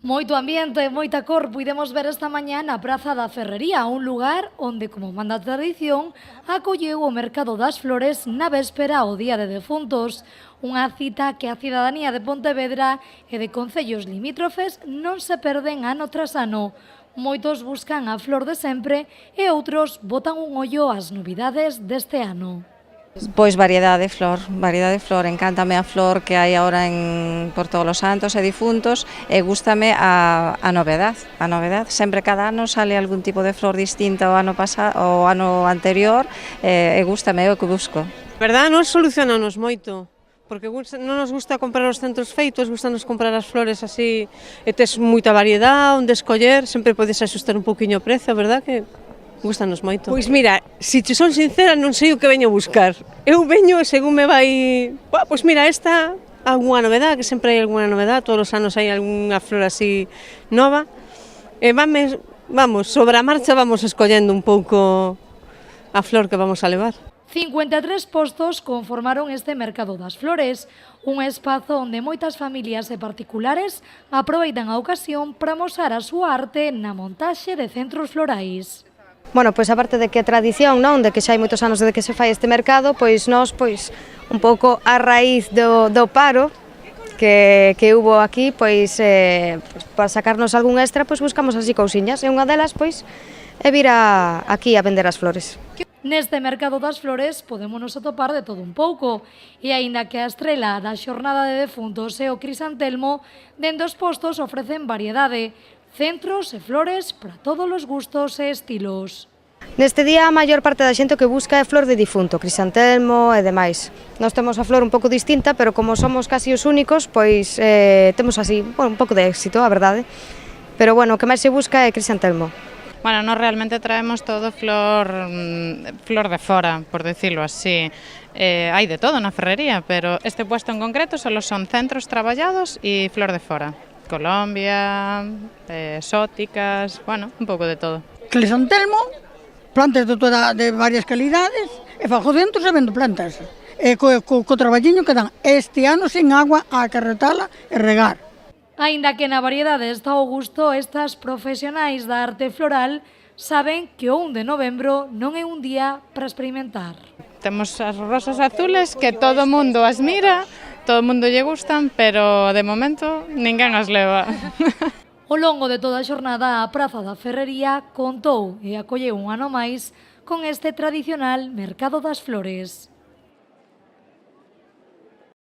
Moito ambiente, moita cor puidemos ver esta mañá na Praza da Ferrería, un lugar onde, como manda a tradición, acolleu o Mercado das Flores na véspera ao Día de Defuntos. Unha cita que a cidadanía de Pontevedra e de concellos limítrofes non se perden ano tras ano. Moitos buscan a flor de sempre e outros botan un ollo ás novidades deste ano. Pois variedade de flor, encántame a flor que hai agora por todos os santos e difuntos e gústame a novedade, sempre cada ano sale algún tipo de flor distinta ao ano pasado, ao ano anterior e gústame, é o que busco. Verdad, nos solucionanos moito, porque non nos gusta comprar os centros feitos, gustanos comprar as flores así e tes moita variedade, onde escoller, sempre podes axustar un pouquiño o prezo, verdad que gustanos moito. Pois mira, se te son sincera, non sei o que veño buscar. Eu veño e según me vai... Pois mira, esta, algunha novedade, que sempre hai algunha novedade, todos os anos hai algunha flor así nova. E vamos, sobre a marcha vamos escollendo un pouco a flor que vamos a levar. 53 postos conformaron este Mercado das Flores, un espazo onde moitas familias e particulares aproveitan a ocasión para mostrar a súa arte na montaxe de centros florais. Bueno, pois aparte de que a tradición, non, de que xa hai moitos anos desde que se fai este mercado, pois nós, pois, un pouco a raíz do paro que hubo aquí, pois, para sacarnos algún extra, pois buscamos así cousiñas, e unha delas, pois, é vir aquí a vender as flores. Neste Mercado das Flores podémonos atopar de todo un pouco, e aínda que a estrela da xornada de defuntos é o crisantelmo, dende os postos ofrecen variedade, centros e flores para todos os gustos e estilos. Neste día a maior parte da xente que busca é flor de difunto, crisantelmo e demais. Nós temos a flor un pouco distinta, pero como somos casi os únicos, pois temos así, un pouco de éxito, a verdade. Pero bueno, o que máis se busca é crisantelmo. Bueno, nós realmente traemos todo flor de fora, por decirlo así. Hai de todo na ferrería, pero este puesto en concreto solo son centros traballados e flor de fora. Colombia, exóticas, bueno, un pouco de todo. Crisantelmo, plantas de varias calidades, e fago centros e vendo plantas. E co traballiño que dan este ano sen agua a acarretala e regar. Aínda que na variedade está o gusto, estas profesionais da arte floral saben que o 1 de novembro non é un día para experimentar. Temos as rosas azules que todo o mundo as mira, todo o mundo lle gustan, pero de momento ninguén as leva. Ao longo de toda a xornada, a Praza da Ferrería contou e acolleu un ano máis con este tradicional Mercado das Flores.